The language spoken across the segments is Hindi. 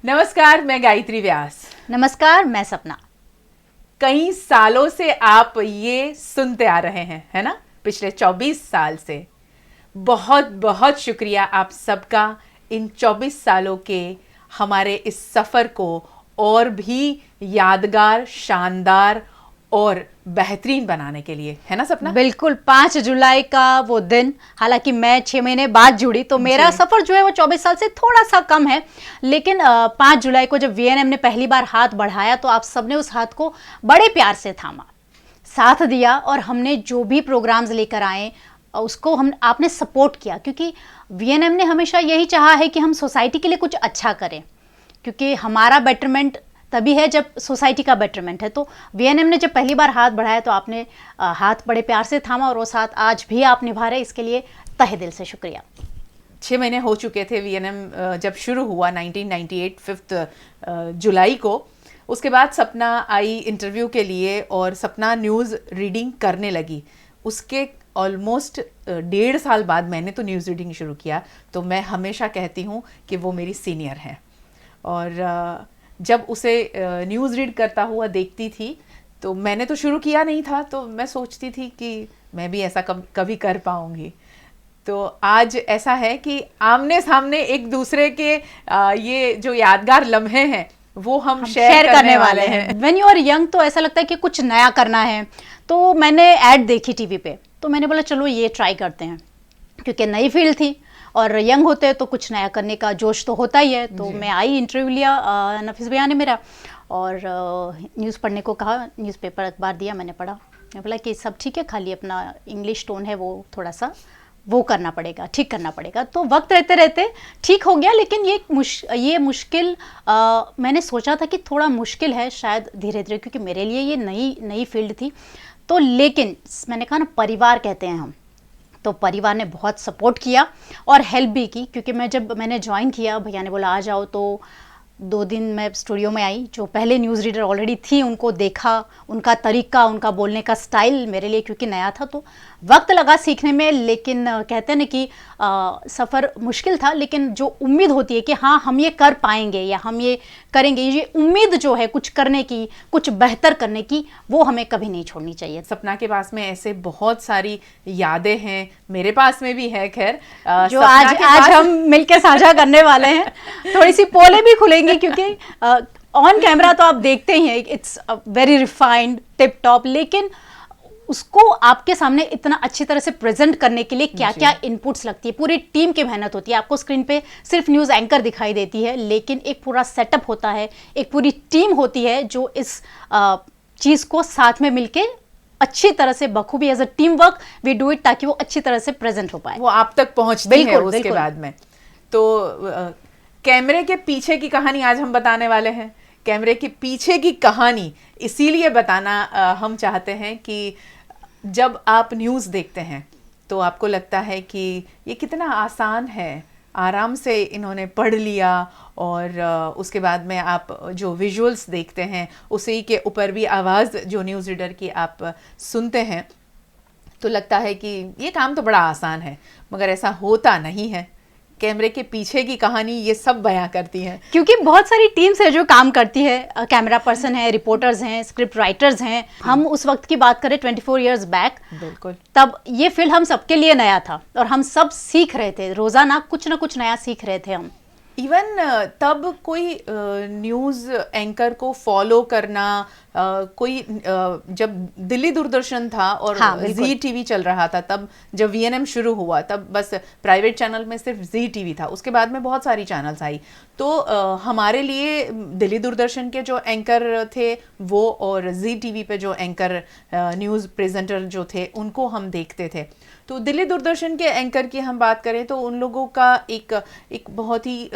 नमस्कार, मैं गायत्री व्यास। नमस्कार, मैं सपना। कई सालों से आप ये सुनते आ रहे हैं, है ना? पिछले 24 साल से। बहुत बहुत शुक्रिया आप सबका इन 24 सालों के हमारे इस सफ़र को और भी यादगार, शानदार और बेहतरीन बनाने के लिए, है ना सपना? बिल्कुल, 5 जुलाई का वो दिन, हालांकि मैं 6 महीने बाद जुड़ी तो मेरा सफर जो है वो 24 साल से थोड़ा सा कम है, लेकिन 5 जुलाई को जब वीएनएम ने पहली बार हाथ बढ़ाया तो आप सबने उस हाथ को बड़े प्यार से थामा, साथ दिया और हमने जो भी प्रोग्राम्स लेकर आए उसको आपने सपोर्ट किया, क्योंकि वीएनएम ने हमेशा यही चाहा है कि हम सोसाइटी के लिए कुछ अच्छा करें, क्योंकि हमारा बेटरमेंट तभी है जब सोसाइटी का बेटरमेंट है। तो वीएनएम ने जब पहली बार हाथ बढ़ाया तो आपने हाथ बड़े प्यार से थामा और वो साथ आज भी आप निभा रहे, इसके लिए तहे दिल से शुक्रिया। 6 महीने हो चुके थे वीएनएम जब शुरू हुआ 1998 5 जुलाई को। उसके बाद सपना आई इंटरव्यू के लिए और सपना न्यूज़ रीडिंग करने लगी। उसके ऑलमोस्ट 1.5 साल बाद मैंने तो न्यूज़ रीडिंग शुरू किया। तो मैं हमेशा कहती हूँ कि वो मेरी सीनियर है और जब उसे न्यूज़ रीड करता हुआ देखती थी तो मैंने तो शुरू किया नहीं था, तो मैं सोचती थी कि मैं भी ऐसा कभी कर पाऊँगी। तो आज ऐसा है कि आमने सामने एक दूसरे के ये जो यादगार लम्हे हैं वो हम शेयर करने वाले हैं। व्हेन यू आर यंग तो ऐसा लगता है कि कुछ नया करना है, तो मैंने ऐड देखी टीवी पे तो मैंने बोला चलो ये ट्राई करते हैं, क्योंकि नई फील्ड थी और यंग होते हैं तो कुछ नया करने का जोश तो होता ही है। तो मैं आई, इंटरव्यू लिया, नफीस भैया ने मेरा और न्यूज़ पढ़ने को कहा, न्यूज़पेपर अखबार दिया, मैंने पढ़ा। मैं बोला कि सब ठीक है, खाली अपना इंग्लिश टोन है वो थोड़ा सा वो करना पड़ेगा, ठीक करना पड़ेगा। तो वक्त रहते रहते ठीक हो गया, लेकिन ये मुश्किल मैंने सोचा था कि थोड़ा मुश्किल है शायद धीरे धीरे, क्योंकि मेरे लिए ये नई फील्ड थी। तो लेकिन मैंने कहा ना, परिवार कहते हैं हम, तो परिवार ने बहुत सपोर्ट किया और हेल्प भी की, क्योंकि मैंने ज्वाइन किया, भैया ने बोला आ जाओ, तो 2 दिन मैं स्टूडियो में आई। जो पहले न्यूज़ रीडर ऑलरेडी थी उनको देखा, उनका तरीका, उनका बोलने का स्टाइल मेरे लिए क्योंकि नया था तो वक्त लगा सीखने में। लेकिन कहते हैं ना कि सफ़र मुश्किल था, लेकिन जो उम्मीद होती है कि हाँ हम ये कर पाएंगे या हम ये करेंगे, ये उम्मीद जो है कुछ करने की, कुछ बेहतर करने की, वो हमें कभी नहीं छोड़नी चाहिए। सपना के पास में ऐसे बहुत सारी यादें हैं, मेरे पास में भी है खैर, जो आज हम मिलकर साझा करने वाले हैं। थोड़ी सी पोले भी खुलेंगी, क्योंकि ऑन कैमरा तो आप देखते ही हैं it's very refined, tip top, लेकिन उसको आपके सामने इतना अच्छी तरह से प्रेजेंट करने के लिए क्या क्या इनपुट्स लगती है, पूरी टीम की मेहनत होती है। आपको स्क्रीन पे सिर्फ न्यूज़ एंकर दिखाई देती है, लेकिन एक पूरा सेटअप होता है, एक पूरी टीम होती है जो इस चीज़ को साथ में मिलके अच्छी तरह से बखूबी as a team work we do it, ताकि वो अच्छी तरह से प्रेजेंट हो पाए, वो आप तक पहुंचती है उसके बाद में। तो कैमरे के पीछे की कहानी आज हम बताने वाले हैं। कैमरे के पीछे की कहानी इसीलिए बताना हम चाहते हैं कि जब आप न्यूज़ देखते हैं तो आपको लगता है कि ये कितना आसान है, आराम से इन्होंने पढ़ लिया, और उसके बाद में आप जो विजुअल्स देखते हैं उसी के ऊपर भी आवाज़ जो न्यूज़ रीडर की आप सुनते हैं तो लगता है कि ये काम तो बड़ा आसान है, मगर ऐसा होता नहीं है। कैमरे के पीछे की कहानी ये सब बयां करती है, क्योंकि बहुत सारी टीम्स है जो काम करती है, कैमरा पर्सन है, रिपोर्टर्स हैं, स्क्रिप्ट राइटर्स हैं। हम उस वक्त की बात करें 24 इयर्स बैक, बिल्कुल तब ये फील्ड हम सबके लिए नया था और हम सब सीख रहे थे, रोजाना कुछ ना कुछ नया सीख रहे थे हम। इवन तब कोई न्यूज़ एंकर को फॉलो करना, कोई जब दिल्ली दूरदर्शन था और जी टीवी चल रहा था, तब जब वीएनएम शुरू हुआ तब बस प्राइवेट चैनल में सिर्फ जी टीवी था, उसके बाद में बहुत सारी चैनल्स आई। तो हमारे लिए दिल्ली दूरदर्शन के जो एंकर थे वो, और जी टीवी पे जो एंकर न्यूज़ प्रेजेंटर जो थे उनको हम देखते थे। तो दिल्ली दूरदर्शन के एंकर की हम बात करें तो उन लोगों का एक बहुत ही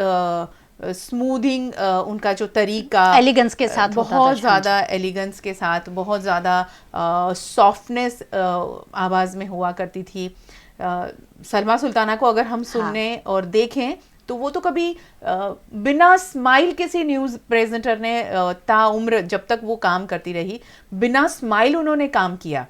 स्मूथिंग, उनका जो तरीका एलिगेंस के साथ बहुत ज़्यादा एलिगेंस के साथ, बहुत ज़्यादा सॉफ्टनेस आवाज़ में हुआ करती थी। सलमा सुल्ताना को अगर हम सुनने और देखें तो वो तो कभी बिना स्माइल, किसी न्यूज़ प्रेजेंटर ने ताउम्र जब तक वो काम करती रही बिना स्माइल उन्होंने काम किया।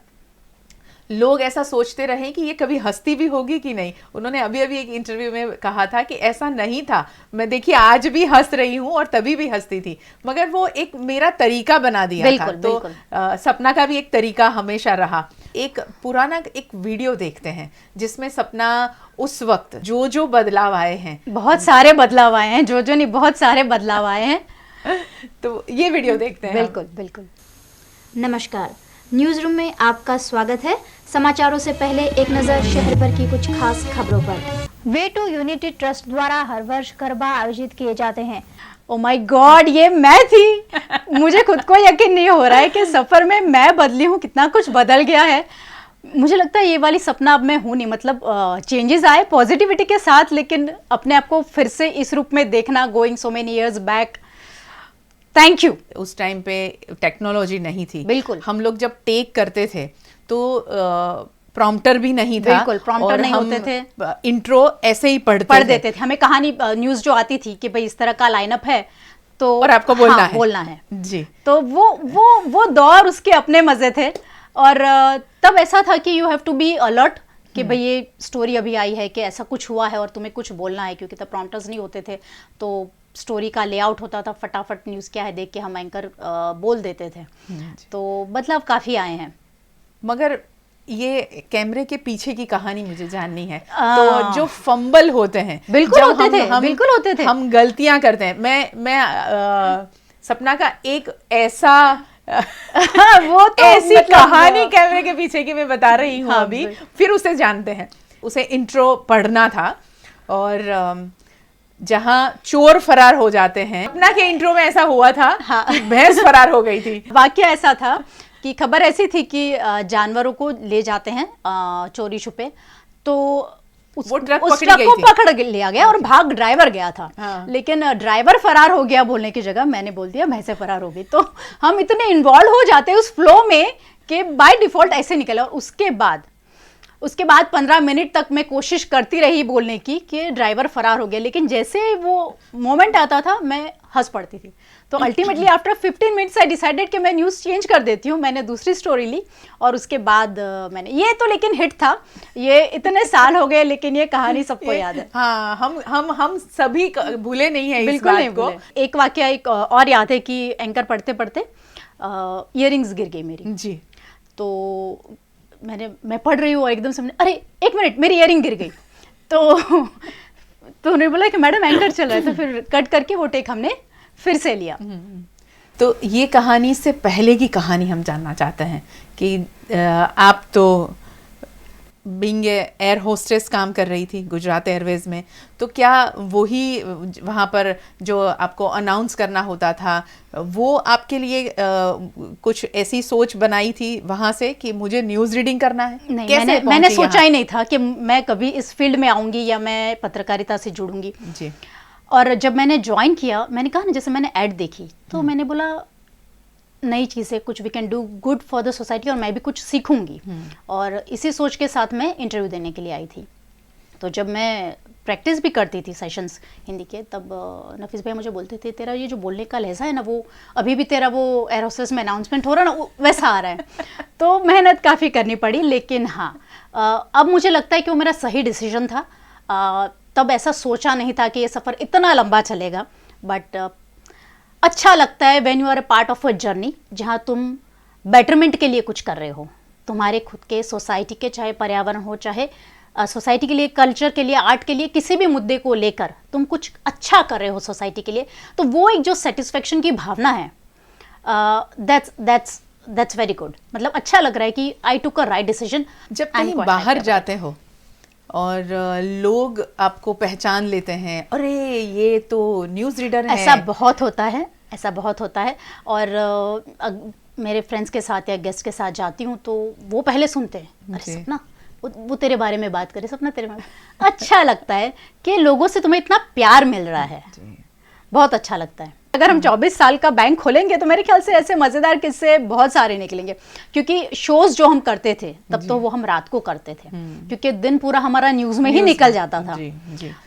लोग ऐसा सोचते रहे कि ये कभी हंसती भी होगी कि नहीं। उन्होंने अभी अभी एक इंटरव्यू में कहा था कि ऐसा नहीं था, मैं देखिए आज भी हंस रही हूँ और तभी भी हंसती थी, मगर वो एक मेरा तरीका बना दिया बिल्कुल, था। तो बिल्कुल। सपना का भी एक तरीका हमेशा रहा। एक पुराना एक वीडियो देखते हैं जिसमें सपना उस वक्त जो जो बदलाव आए हैं, बहुत सारे बदलाव आए हैं, जो नहीं बहुत सारे बदलाव आए हैं। तो ये वीडियो देखते हैं। बिल्कुल बिल्कुल। नमस्कार, न्यूज़ रूम में आपका स्वागत है। समाचारों से पहले एक नज़र शहर भर की कुछ खास खबरों पर। वे टू यूनिटी ट्रस्ट द्वारा हर वर्ष गरबा आयोजित किए जाते हैं। ओ माय गॉड, ये मैं थी। मुझे खुद को यकीन नहीं हो रहा है कि सफर में मैं बदली हूँ, कितना कुछ बदल गया है। मुझे लगता है ये वाली सपना अब मैं हूँ नहीं, मतलब चेंजेस आए पॉजिटिविटी के साथ, लेकिन अपने आप को फिर से इस रूप में देखना, going so many years back. Thank you. उस टाइम पे टेक्नोलॉजी नहीं थी। बिल्कुल। हम लोग जब टेक करते थे तो प्रॉम्प्टर भी नहीं था। बिल्कुल, प्रॉम्प्टर नहीं होते थे। इंट्रो ऐसे ही पढ़ देते थे। हमें कहानी न्यूज़ जो आती थी कि भाई इस तरह का लाइनअप है तो और आपको बोलना है जी। तो वो दौर, उसके अपने मजे थे। और तब ऐसा था कि you have to be alert कि भाई ये स्टोरी अभी आई है कि ऐसा कुछ हुआ है और तुम्हें कुछ बोलना है, क्योंकि तब प्रॉम्प्टर्स नहीं होते थे। तो स्टोरी का लेआउट होता था, फटाफट न्यूज़ क्या है देख के हम एंकर बोल देते थे। तो बदलाव काफ़ी आए हैं। मगर ये कैमरे के पीछे की कहानी मुझे जाननी है। तो जो फंबल होते हैं, बिल्कुल होते थे, बिल्कुल होते थे। हम गलतियां करते हैं। मैं सपना का एक ऐसा वो तो ऐसी मतलब कहानी कैमरे के पीछे की मैं बता रही हूँ। अभी फिर उसे जानते हैं। उसे इंट्रो पढ़ना था और जहाँ चोर फरार हो जाते हैं, सपना के इंट्रो में ऐसा हुआ था कि भैंस फरार हो गई थी। वाकया ऐसा था कि खबर ऐसी थी कि जानवरों को ले जाते हैं चोरी छुपे, तो उस ट्रक को पकड़ लिया गया और भाग ड्राइवर गया था। हाँ। लेकिन ड्राइवर फरार हो गया बोलने की जगह मैंने बोल दिया भैंसे फरार हो गई। तो हम इतने इन्वॉल्व हो जाते हैं उस फ्लो में कि बाय डिफॉल्ट ऐसे निकला। और उसके बाद 15 मिनट तक मैं कोशिश करती रही बोलने की कि ड्राइवर फरार हो गया, लेकिन जैसे वो मोमेंट आता था मैं हंस पड़ती थी। तो ultimately after 15 minutes I decided कि मैं न्यूज़ चेंज कर देती हूँ। मैंने दूसरी स्टोरी ली और उसके बाद मैंने ये तो लेकिन हिट था। ये इतने साल हो गए लेकिन ये कहानी सबको याद है। हाँ, हम सभी भूले नहीं है बिल्कुल नहीं भूले। एक वाकया एक और याद है कि एंकर पढ़ते पढ़ते इयररिंग्स गिर गई मेरी जी। तो मैं पढ़ रही हूँ और एकदम से अरे एक मिनट, मेरी इयरिंग गिर गई। तो उन्होंने बोला कि मैडम एंकर चल रहा है। तो फिर कट करके वो टेक हमने फिर से लिया। तो ये कहानी से पहले की कहानी हम जानना चाहते हैं कि आप तो बीइंग एयर होस्टेस काम कर रही थी गुजरात एयरवेज में, तो क्या वही वहाँ पर जो आपको अनाउंस करना होता था वो आपके लिए कुछ ऐसी सोच बनाई थी वहाँ से कि मुझे न्यूज़ रीडिंग करना है? नहीं, मैंने सोचा ही नहीं था कि मैं कभी इस फील्ड में आऊँगी या मैं पत्रकारिता से जुड़ूंगी जी। और जब मैंने ज्वाइन किया, मैंने कहा ना, जैसे मैंने ऐड देखी तो मैंने बोला नई चीज़ें, कुछ we can do good for the society और मैं भी कुछ सीखूंगी। और इसी सोच के साथ मैं इंटरव्यू देने के लिए आई थी। तो जब मैं प्रैक्टिस भी करती थी सेशंस हिंदी के, तब नफीस भाई मुझे बोलते थे तेरा ये जो बोलने का लहजा है ना, वो अभी भी तेरा वो एयर होस्टेस में अनाउंसमेंट हो रहा ना वैसा आ रहा है। तो मेहनत काफ़ी करनी पड़ी, लेकिन हाँ अब मुझे लगता है कि वो मेरा सही डिसीजन था। तब ऐसा सोचा नहीं था कि ये सफ़र इतना लंबा चलेगा, बट अच्छा लगता है when you are a part of a journey जहाँ तुम बेटरमेंट के लिए कुछ कर रहे हो, तुम्हारे खुद के, सोसाइटी के, चाहे पर्यावरण हो, चाहे सोसाइटी के लिए, कल्चर के लिए, आर्ट के लिए, किसी भी मुद्दे को लेकर तुम कुछ अच्छा कर रहे हो सोसाइटी के लिए। तो वो एक जो सेटिस्फेक्शन की भावना है, दैट्स वेरी गुड। मतलब अच्छा लग रहा है कि आई टुक अ राइट डिसीजन। जब कहीं बाहर जाते हो और लोग आपको पहचान लेते हैं, अरे ये तो न्यूज़ रीडर है, ऐसा बहुत होता है, ऐसा बहुत होता है। और मेरे फ्रेंड्स के साथ या गेस्ट के साथ जाती हूँ तो वो पहले सुनते हैं, अरे सपना वो तेरे बारे में बात करे, सपना तेरे बारे में। अच्छा लगता है कि लोगों से तुम्हें इतना प्यार मिल रहा है, बहुत अच्छा लगता है। अगर हम 24 साल का बैंक खोलेंगे तो मेरे ख्याल से ऐसे मजेदार किस्से बहुत सारे निकलेंगे, क्योंकि शोज जो हम करते थे तब तो वो हम रात को करते थे, क्योंकि दिन पूरा हमारा न्यूज में ही निकल जाता था।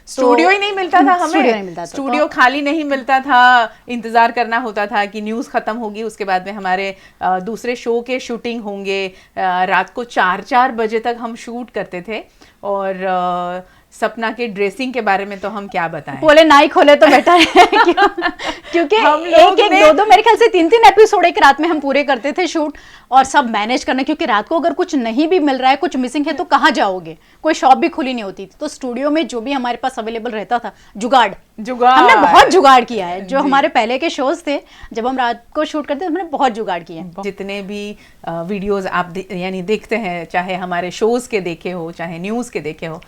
स्टूडियो ही नहीं मिलता था हमें, स्टूडियो खाली नहीं मिलता था, इंतजार करना होता था कि न्यूज खत्म होगी, उसके बाद में हमारे दूसरे शो के शूटिंग होंगे। रात को 4-4 बजे तक हम शूट करते थे। और सपना के ड्रेसिंग के बारे में तो हम क्या बताएं, बोले ना ही खोले तो बेटर है क्योंकि एक दो मेरे ख्याल से 3 एपिसोड एक रात में हम पूरे करते थे शूट, और सब मैनेज करना, क्योंकि रात को अगर कुछ नहीं भी मिल रहा है, कुछ मिसिंग है तो कहाँ जाओगे, कोई शॉप भी खुली नहीं होती थी, तो स्टूडियो में जो भी हमारे पास अवेलेबल रहता था, जुगाड़ हमने बहुत जुगाड़ किया है। जो हमारे पहले के शोज थे जब हम रात को शूट करते थे, हमने बहुत जुगाड़ किया है। जितने भी वीडियोस आप यानी देखते हैं, चाहे हमारे शोज के देखे हो चाहे न्यूज के देखे हो,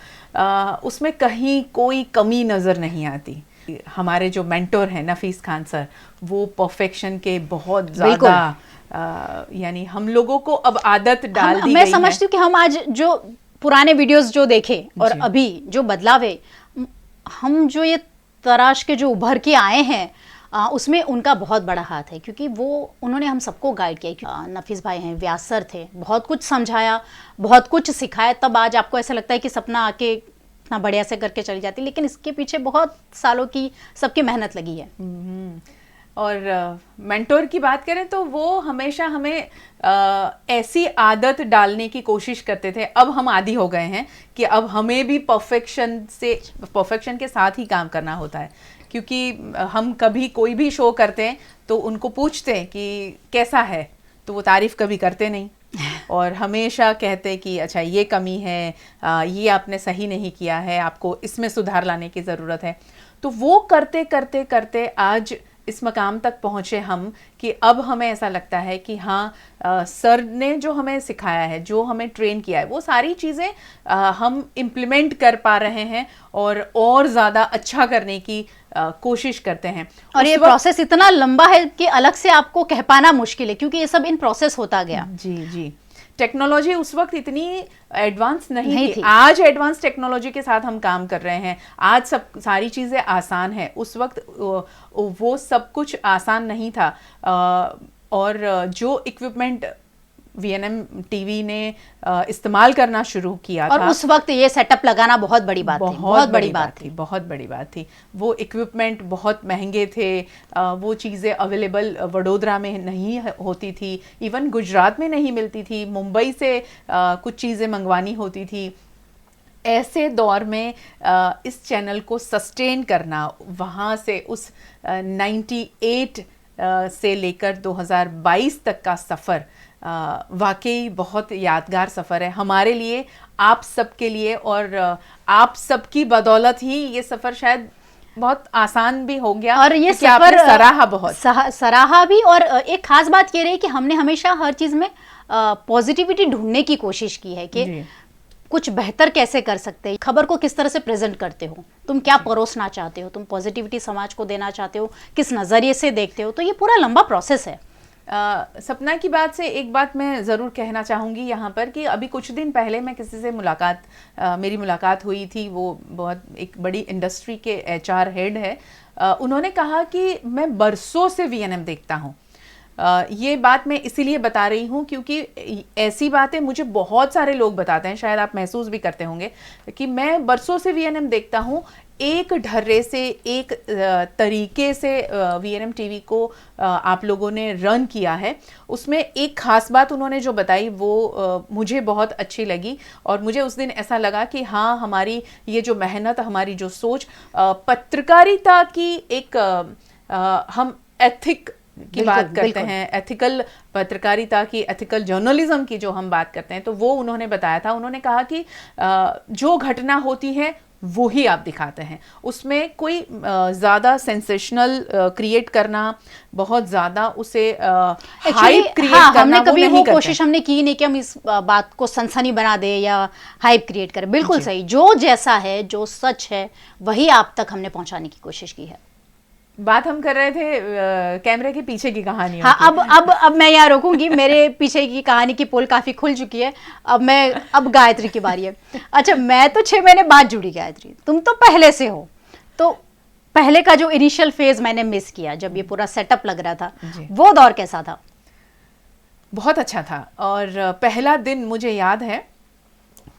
उसमें कहीं कोई कमी नजर नहीं आती। हमारे जो मेंटोर हैं नफीस खान सर, वो परफेक्शन के बहुत ज्यादा यानी हम लोगों को अब आदत डाल दी गई है। मैं समझती हूँ कि हम आज जो पुराने वीडियोस जो देखे और अभी जो बदलाव है, हम जो ये तराश के जो उभर के आए हैं, उसमें उनका बहुत बड़ा हाथ है, क्योंकि वो उन्होंने हम सबको गाइड किया। नफीस भाई हैं, व्यास सर थे, बहुत कुछ समझाया, बहुत कुछ सिखाया, तब आज आपको ऐसा लगता है कि सपना आके इतना बढ़िया से करके चली जाती, लेकिन इसके पीछे बहुत सालों की सबकी मेहनत लगी है। और मेंटोर की बात करें तो वो हमेशा हमें ऐसी आदत डालने की कोशिश करते थे। अब हम आदी हो गए हैं कि अब हमें भी परफेक्शन के साथ ही काम करना होता है, क्योंकि हम कभी कोई भी शो करते हैं तो उनको पूछते हैं कि कैसा है, तो वो तारीफ कभी करते नहीं और हमेशा कहते हैं कि अच्छा ये कमी है, ये आपने सही नहीं किया है, आपको इसमें सुधार लाने की ज़रूरत है। तो वो करते करते करते आज इस मकाम तक पहुँचे हम कि अब हमें ऐसा लगता है कि हाँ, सर ने जो हमें सिखाया है, जो हमें ट्रेन किया है, वो सारी चीज़ें हम इम्प्लीमेंट कर पा रहे हैं और ज़्यादा अच्छा करने की कोशिश करते हैं। और ये प्रोसेस इतना लंबा है कि अलग से आपको कह पाना मुश्किल है, क्योंकि ये सब इन प्रोसेस होता गया। जी, टेक्नोलॉजी उस वक्त इतनी एडवांस नहीं थी। आज एडवांस टेक्नोलॉजी के साथ हम काम कर रहे हैं, आज सारी चीज़ें आसान है। उस वक्त वो सब कुछ आसान नहीं था। और जो इक्विपमेंट वीएनएम टीवी ने इस्तेमाल करना शुरू किया और था, उस वक्त ये सेटअप लगाना बहुत बड़ी बात थी, बहुत बड़ी बात थी। वो इक्विपमेंट बहुत महंगे थे, वो चीज़ें अवेलेबल वडोदरा में नहीं होती थी, इवन गुजरात में नहीं मिलती थी, मुंबई से कुछ चीज़ें मंगवानी होती थी। ऐसे दौर में इस चैनल को सस्टेन करना, वहाँ से उस 98 से लेकर 2022 तक का सफ़र वाकई बहुत यादगार सफ़र है हमारे लिए, आप सबके लिए, और आप सबकी बदौलत ही ये सफ़र शायद बहुत आसान भी हो गया। और ये सफ़र सराहा भी। और एक खास बात ये रही कि हमने हमेशा हर चीज़ में पॉजिटिविटी ढूंढने की कोशिश की है कि कुछ बेहतर कैसे कर सकते हैं, खबर को किस तरह से प्रेजेंट करते हो, तुम क्या परोसना चाहते हो, तुम पॉजिटिविटी समाज को देना चाहते हो, किस नज़रिए से देखते हो। तो ये पूरा लंबा प्रोसेस है। सपना की बात से एक बात मैं ज़रूर कहना चाहूँगी यहाँ पर कि अभी कुछ दिन पहले मैं किसी से मेरी मुलाकात हुई थी। वो बहुत एक बड़ी इंडस्ट्री के HR हेड है। उन्होंने कहा कि मैं बरसों से VNM देखता हूँ। ये बात मैं इसीलिए बता रही हूँ क्योंकि ऐसी बातें मुझे बहुत सारे लोग बताते हैं, शायद आप महसूस भी करते होंगे कि मैं बरसों से VNM देखता हूँ। एक ढर्रे से, एक तरीके से VNM टीवी को आप लोगों ने रन किया है। उसमें एक ख़ास बात उन्होंने जो बताई वो मुझे बहुत अच्छी लगी, और मुझे उस दिन ऐसा लगा कि हाँ, हमारी ये जो मेहनत, हमारी जो सोच, पत्रकारिता की एक हम एथिक की बात करते हैं, एथिकल पत्रकारिता की, एथिकल जर्नलिज्म की जो हम बात करते हैं, तो वो उन्होंने बताया था। उन्होंने कहा कि जो घटना होती है वो ही आप दिखाते हैं, उसमें कोई ज़्यादा सेंसेशनल क्रिएट करना, बहुत ज़्यादा उसे हाइप क्रिएट करना हमने कभी वो कोशिश हमने की नहीं कि हम इस बात को सनसनी बना दे या हाइप क्रिएट करें। बिल्कुल सही, जो जैसा है, जो सच है, वही आप तक हमने पहुंचाने की कोशिश की है। बात हम कर रहे थे कैमरे के पीछे की कहानी। हाँ, अब मैं यहाँ रोकूंगी, मेरे पीछे की कहानी की पोल काफी खुल चुकी है। अब गायत्री की बारी है। अच्छा, मैं तो 6 महीने बाद जुड़ी गायत्री, तुम तो पहले से हो, तो पहले का जो इनिशियल फेज मैंने मिस किया, जब ये पूरा सेटअप लग रहा था, जी। वो दौर कैसा था? बहुत अच्छा था। और पहला दिन मुझे याद है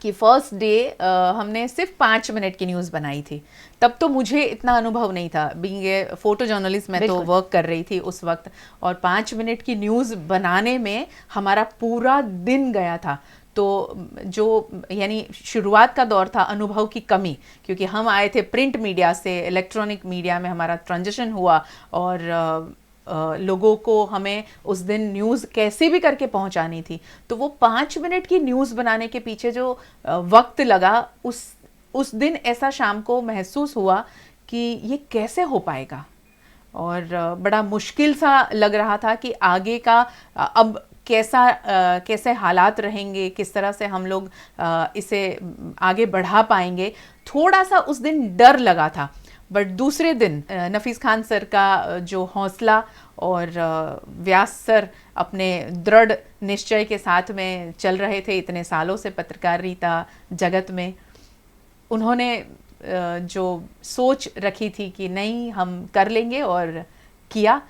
कि फर्स्ट डे हमने सिर्फ 5 मिनट की न्यूज़ बनाई थी। तब तो मुझे इतना अनुभव नहीं था, बीइंग ए फोटो जर्नलिस्ट मैं तो बिल्कुल। वर्क कर रही थी उस वक्त, और 5 मिनट की न्यूज़ बनाने में हमारा पूरा दिन गया था। तो जो यानी शुरुआत का दौर था अनुभव की कमी, क्योंकि हम आए थे प्रिंट मीडिया से, इलेक्ट्रॉनिक मीडिया में हमारा ट्रांजिशन हुआ, और लोगों को हमें उस दिन न्यूज़ कैसे भी करके पहुंचानी थी। तो वो 5 मिनट की न्यूज़ बनाने के पीछे जो वक्त लगा, उस दिन ऐसा शाम को महसूस हुआ कि ये कैसे हो पाएगा, और बड़ा मुश्किल सा लग रहा था कि आगे का अब कैसे हालात रहेंगे, किस तरह से हम लोग इसे आगे बढ़ा पाएंगे। थोड़ा सा उस दिन डर लगा था। बट दूसरे दिन नफीस खान सर का जो हौसला, और व्यास सर अपने दृढ़ निश्चय के साथ में चल रहे थे इतने सालों से पत्रकारिता जगत में, उन्होंने जो सोच रखी थी कि नहीं हम कर लेंगे, और किया।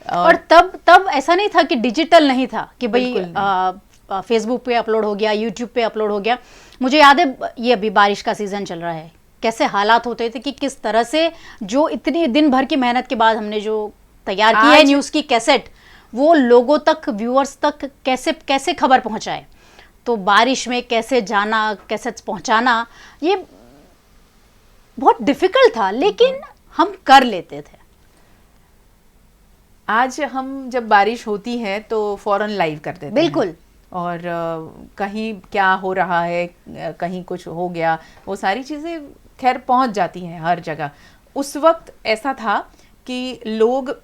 और तब ऐसा नहीं था कि डिजिटल नहीं था कि भाई बिल्कुल फेसबुक पे अपलोड हो गया, यूट्यूब पे अपलोड हो गया। मुझे याद है, ये अभी बारिश का सीजन चल रहा है, कैसे हालात होते थे कि किस तरह से जो इतनी दिन भर की मेहनत के बाद हमने जो तैयार की है न्यूज़ की कैसेट, वो लोगों तक, व्यूअर्स तक कैसे कैसे खबर पहुंचाए। तो बारिश में कैसे जाना, कैसे पहुंचाना, ये बहुत डिफिकल्ट था, लेकिन हम कर लेते थे। आज हम जब बारिश होती है तो फौरन लाइव कर देते हैं। बिल्कुल। और कहीं क्या हो रहा है, कहीं कुछ हो गया, वो सारी चीज़ें खैर पहुंच जाती हैं हर जगह। उस वक्त ऐसा था कि लोग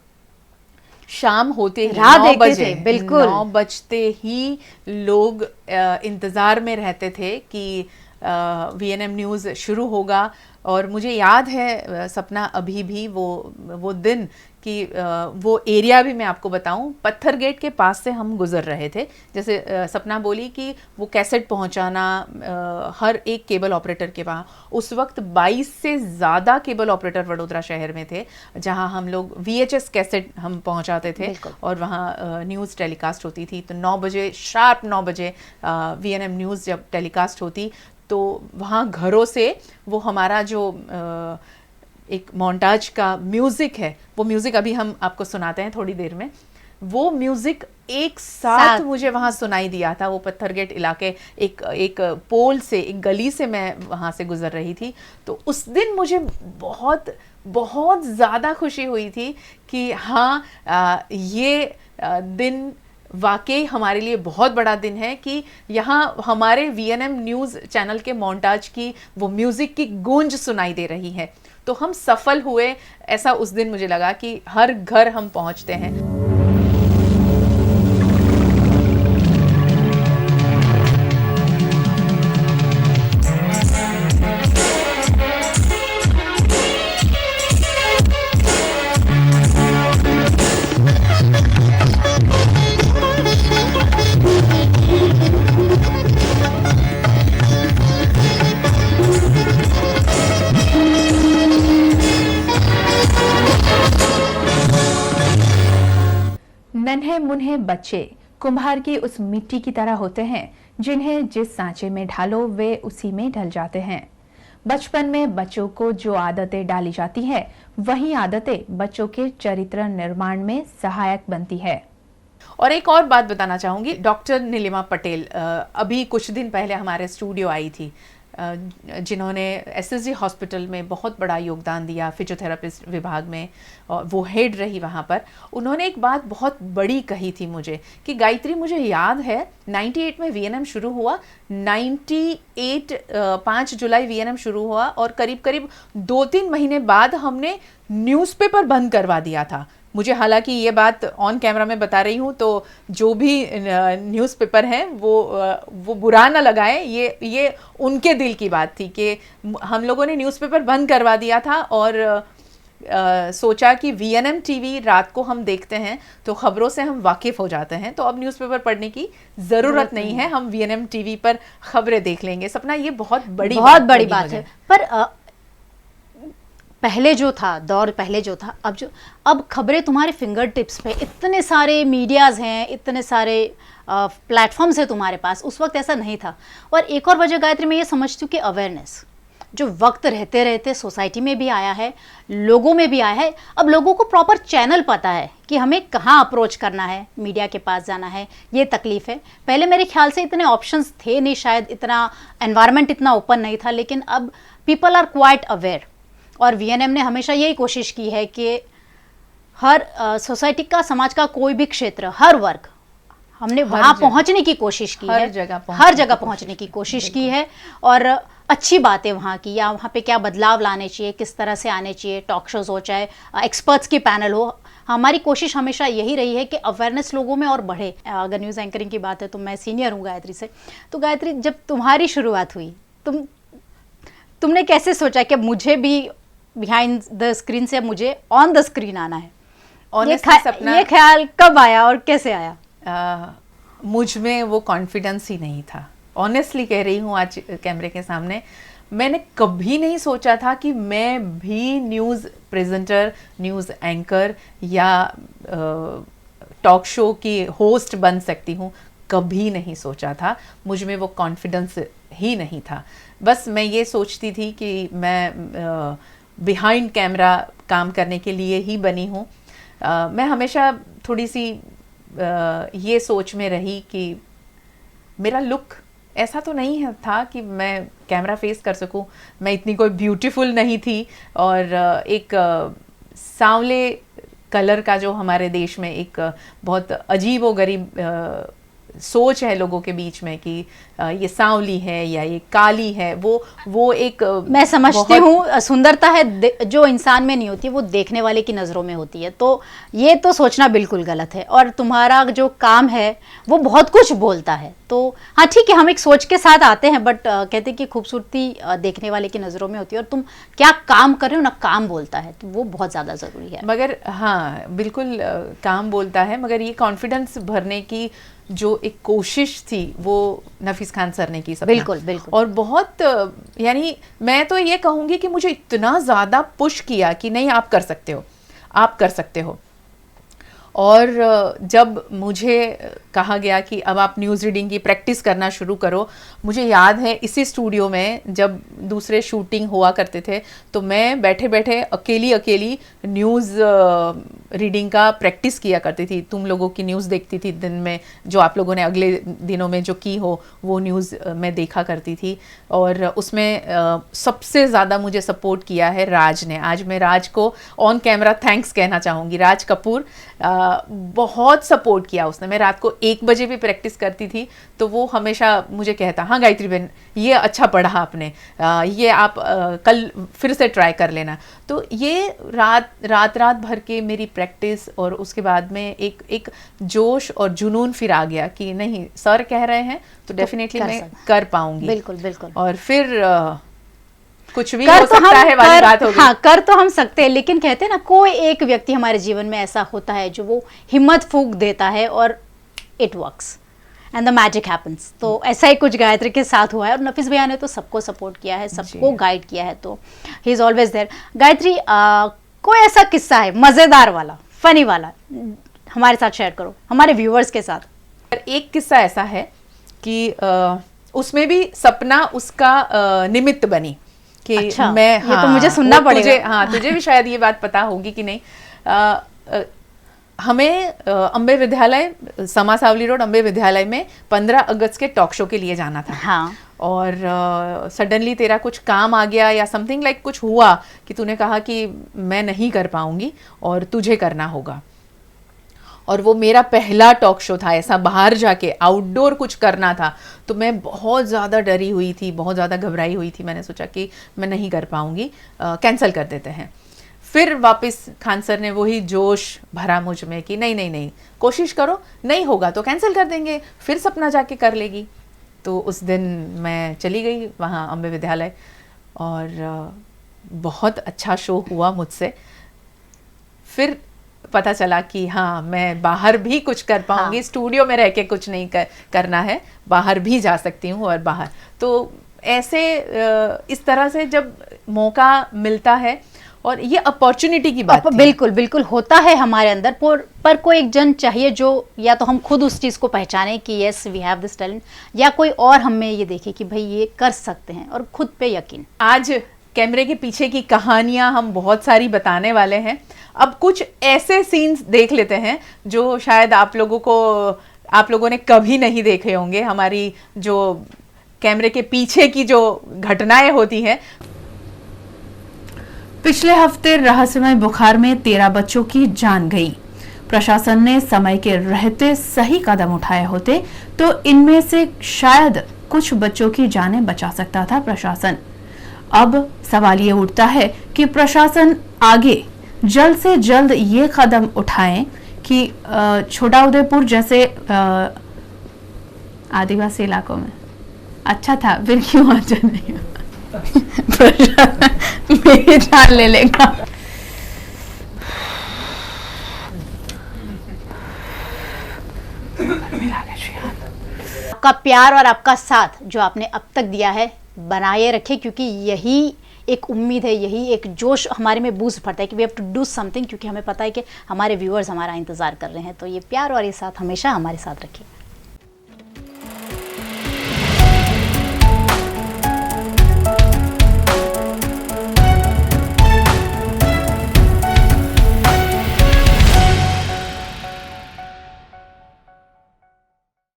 शाम होते ही राह 9 देखते बजे, थे, बिल्कुल। 9 बजते ही लोग इंतज़ार में रहते थे कि वीएनएम न्यूज़ शुरू होगा। और मुझे याद है सपना अभी भी वो दिन कि वो एरिया भी मैं आपको बताऊं, पत्थर गेट के पास से हम गुजर रहे थे। जैसे सपना बोली कि वो कैसेट पहुंचाना हर एक केबल ऑपरेटर के वहाँ, उस वक्त 22 से ज़्यादा केबल ऑपरेटर वडोदरा शहर में थे, जहां हम लोग VHS कैसेट हम पहुंचाते थे, और वहाँ न्यूज़ टेलीकास्ट होती थी। तो 9 बजे, शार्प 9 बजे वीएनएम न्यूज़ जब टेलीकास्ट होती, तो वहाँ घरों से वो हमारा जो एक मोन्टाज का म्यूज़िक है, वो म्यूज़िक अभी हम आपको सुनाते हैं थोड़ी देर में, वो म्यूज़िक एक साथ मुझे वहाँ सुनाई दिया था। वो पत्थरगेट इलाके, एक पोल से, एक गली से मैं वहाँ से गुजर रही थी। तो उस दिन मुझे बहुत बहुत ज़्यादा खुशी हुई थी कि हाँ, ये दिन वाकई हमारे लिए बहुत बड़ा दिन है कि यहाँ हमारे वीएनएम न्यूज़ चैनल के मोन्टाज की वो म्यूज़िक की गूंज सुनाई दे रही है। तो हम सफल हुए, ऐसा उस दिन मुझे लगा कि हर घर हम पहुँचते हैं। नन्हे मुन्हे बच्चे कुम्हार की उस मिट्टी की तरह होते हैं जिन्हें जिस सांचे में ढालो वे उसी में ढल जाते हैं। बचपन में बच्चों को जो आदतें डाली जाती है, वही आदतें बच्चों के चरित्र निर्माण में सहायक बनती है। और एक और बात बताना चाहूँगी, डॉक्टर नीलिमा पटेल अभी कुछ दिन पहले हमारे स्टूडियो आई थी, जिन्होंने एसएसजी हॉस्पिटल में बहुत बड़ा योगदान दिया फिजियोथेरेपिस्ट विभाग में, और वो हेड रही वहाँ पर। उन्होंने एक बात बहुत बड़ी कही थी मुझे कि गायत्री, मुझे याद है 98 में वीएनएम शुरू हुआ, 5 जुलाई वीएनएम शुरू हुआ, और करीब करीब 2-3 महीने बाद हमने न्यूज़पेपर बंद करवा दिया था। मुझे हालांकि ये बात ऑन कैमरा में बता रही हूँ, तो जो भी न्यूज़पेपर हैं वो बुरा ना लगाएं, ये उनके दिल की बात थी कि हम लोगों ने न्यूज़पेपर बंद करवा दिया था, और सोचा कि वीएनएम टीवी रात को हम देखते हैं तो खबरों से हम वाकिफ़ हो जाते हैं, तो अब न्यूज़पेपर पढ़ने की ज़रूरत नहीं है, हम वीएनएम टीवी पर खबरें देख लेंगे। सपना, ये बहुत बड़ी बात है। पर पहले जो था दौर, पहले जो था, अब खबरें तुम्हारे फिंगर टिप्स पे, इतने सारे मीडियाज़ हैं, इतने सारे प्लेटफॉर्म्स है तुम्हारे पास। उस वक्त ऐसा नहीं था। और एक और वजह गायत्री मैं ये समझती हूँ कि अवेयरनेस जो वक्त रहते रहते सोसाइटी में भी आया है, लोगों में भी आया है। अब लोगों को प्रॉपर चैनल पता है कि हमें कहाँ अप्रोच करना है, मीडिया के पास जाना है, ये तकलीफ़ है। पहले मेरे ख्याल से इतने ऑप्शंस थे नहीं, शायद इतना एनवायरनमेंट इतना ओपन नहीं था, लेकिन अब पीपल आर क्वाइट अवेयर। और वीएनएम ने हमेशा यही कोशिश की है कि हर सोसाइटी का, समाज का कोई भी क्षेत्र, हर वर्ग, हमने वहाँ पहुँचने की कोशिश की है, हर जगह पहुँचने की कोशिश की है। और अच्छी बातें वहाँ की, या वहाँ पे क्या बदलाव लाने चाहिए, किस तरह से आने चाहिए, टॉक शोज़ हो, चाहे एक्सपर्ट्स की पैनल हो, हमारी कोशिश हमेशा यही रही है कि अवेयरनेस लोगों में और बढ़े। अगर न्यूज़ एंकरिंग की बात है तो मैं सीनियर हूँ गायत्री से। तो गायत्री, जब तुम्हारी शुरुआत हुई, तुमने कैसे सोचा कि मुझे भी बिहाइंड द स्क्रीन से मुझे ऑन द स्क्रीन आना है? ये ख्याल कब आया और कैसे आया? मुझ में वो कॉन्फिडेंस ही नहीं था, ऑनेस्टली कह रही हूँ आज कैमरे के सामने। मैंने कभी नहीं सोचा था कि मैं भी न्यूज़ प्रेजेंटर, न्यूज़ एंकर या टॉक शो की होस्ट बन सकती हूँ, कभी नहीं सोचा था। मुझ में वो कॉन्फिडेंस ही नहीं था। बस मैं ये सोचती थी कि मैं बिहाइंड कैमरा काम करने के लिए ही बनी हूँ। मैं हमेशा थोड़ी सी ये सोच में रही कि मेरा लुक ऐसा तो नहीं है था कि मैं कैमरा फेस कर सकूं। मैं इतनी कोई ब्यूटीफुल नहीं थी, और एक सांवले कलर का जो हमारे देश में एक बहुत अजीब व गरीब सोच है लोगों के बीच में कि ये सांवली है या ये काली है, वो एक मैं समझती हूँ सुंदरता है जो इंसान में नहीं होती, वो देखने वाले की नज़रों में होती है। तो ये तो सोचना बिल्कुल गलत है। और तुम्हारा जो काम है वो बहुत कुछ बोलता है। तो हाँ ठीक है, हम एक सोच के साथ आते हैं, बट कहते हैं कि खूबसूरती देखने वाले की नज़रों में होती है, और तुम क्या काम कर रहे हो ना, काम बोलता है, तो वो बहुत ज़्यादा ज़रूरी है। मगर हाँ बिल्कुल काम बोलता है, मगर ये कॉन्फिडेंस भरने की जो एक कोशिश थी वो नफीस खान सर ने की। बिल्कुल बिल्कुल। और बहुत, यानी मैं तो ये कहूँगी कि मुझे इतना ज़्यादा पुश किया कि नहीं, आप कर सकते हो, आप कर सकते हो। और जब मुझे कहा गया कि अब आप न्यूज़ रीडिंग की प्रैक्टिस करना शुरू करो, मुझे याद है इसी स्टूडियो में जब दूसरे शूटिंग हुआ करते थे तो मैं बैठे बैठे अकेली न्यूज़ रीडिंग का प्रैक्टिस किया करती थी। तुम लोगों की न्यूज़ देखती थी दिन में, जो आप लोगों ने अगले दिनों में जो की हो वो न्यूज़ मैं देखा करती थी। और उसमें सबसे ज़्यादा मुझे सपोर्ट किया है राज ने। आज मैं राज को ऑन कैमरा थैंक्स कहना चाहूँगी। राज कपूर बहुत सपोर्ट किया उसने। मैं रात को 1 बजे भी प्रैक्टिस करती थी तो वो हमेशा मुझे कहता, हाँ गायत्री बहन ये अच्छा पढ़ा आपने, ये आप कल फिर से ट्राई कर लेना। तो ये रात भर के मेरी प्रैक्टिस, और उसके बाद में एक जोश और जुनून फिर आ गया कि नहीं, सर कह रहे हैं तो डेफिनेटली मैं कर पाऊंगी। बिल्कुल बिल्कुल। और फिर कुछ भी हो सकता है वाली बात हो गई। हाँ, कर तो हम सकते हैं, लेकिन कहते हैं ना, कोई एक व्यक्ति हमारे जीवन में ऐसा होता है जो वो हिम्मत फूंक देता है और it works and the magic happens. तो ऐसा ही कुछ गायत्री के साथ हुआ है। और नफीस भैया ने तो सबको सपोर्ट किया है, सबको गाइड किया है, तो he is always there. Gayatri, कोई ऐसा किस्सा है मजेदार वाला, फनी वाला, हमारे साथ शेयर करो, हमारे व्यूअर्स के साथ। एक किस्सा ऐसा है कि उसमें भी सपना उसका निमित्त बनी कि अच्छा, मैं, ये तो मुझे सुनना पड़ेगा। तुझे भी शायद ये बात पता होगी कि नहीं। हमें अम्बे विद्यालय, समा सावली रोड अम्बे विद्यालय में 15 अगस्त के टॉक शो के लिए जाना था। हाँ। और सडनली तेरा कुछ काम आ गया या समथिंग लाइक कुछ हुआ कि तूने कहा कि मैं नहीं कर पाऊंगी और तुझे करना होगा। और वो मेरा पहला टॉक शो था, ऐसा बाहर जाके आउटडोर कुछ करना था। तो मैं बहुत ज़्यादा डरी हुई थी, बहुत ज़्यादा घबराई हुई थी। मैंने सोचा कि मैं नहीं कर पाऊंगी, कैंसिल कर देते हैं। फिर वापस खान सर ने वही जोश भरा मुझ में कि नहीं नहीं नहीं, कोशिश करो, नहीं होगा तो कैंसिल कर देंगे, फिर सपना जाके कर लेगी। तो उस दिन मैं चली गई वहाँ अम्बे विद्यालय और बहुत अच्छा शो हुआ मुझसे। फिर पता चला कि हाँ, मैं बाहर भी कुछ कर पाऊंगी। हाँ। स्टूडियो में रह के कुछ नहीं करना है, बाहर भी जा सकती हूँ। और बाहर तो ऐसे इस तरह से जब मौका मिलता है और ये अपॉर्चुनिटी की बात थी। बिल्कुल बिल्कुल होता है हमारे अंदर, पर कोई एक जन चाहिए जो या तो हम खुद उस चीज़ को पहचाने कि yes we have this talent, या कोई और हमें ये देखे कि भाई ये कर सकते हैं, और खुद पे यकीन। आज कैमरे के पीछे की कहानियां हम बहुत सारी बताने वाले हैं। अब कुछ ऐसे सीन्स देख लेते हैं जो शायद आप लोगों ने कभी नहीं देखे होंगे। हमारी जो कैमरे के पीछे की जो घटनाएं होती हैं। पिछले हफ्ते रहस्यमय बुखार में 13 बच्चों की जान गई। प्रशासन ने समय के रहते सही कदम उठाए होते तो इनमें से शायद कुछ बच्चों की जानें बचा सकता था प्रशासन। अब सवाल ये उठता है कि प्रशासन आगे जल्द से जल्द ये कदम उठाएं कि छोटा उदयपुर जैसे आदिवासी इलाकों में अच्छा था, फिर क्यों अच्छा नहीं मेरी जान ले लेगा। आपका प्यार और आपका साथ जो आपने अब तक दिया है बनाए रखे, क्योंकि यही एक उम्मीद है, यही एक जोश हमारे में बूस्ट भरता है कि we have to do something, क्योंकि हमें पता है कि हमारे व्यूअर्स हमारा इंतजार कर रहे हैं। तो ये प्यार और ये साथ हमेशा हमारे साथ रखिए।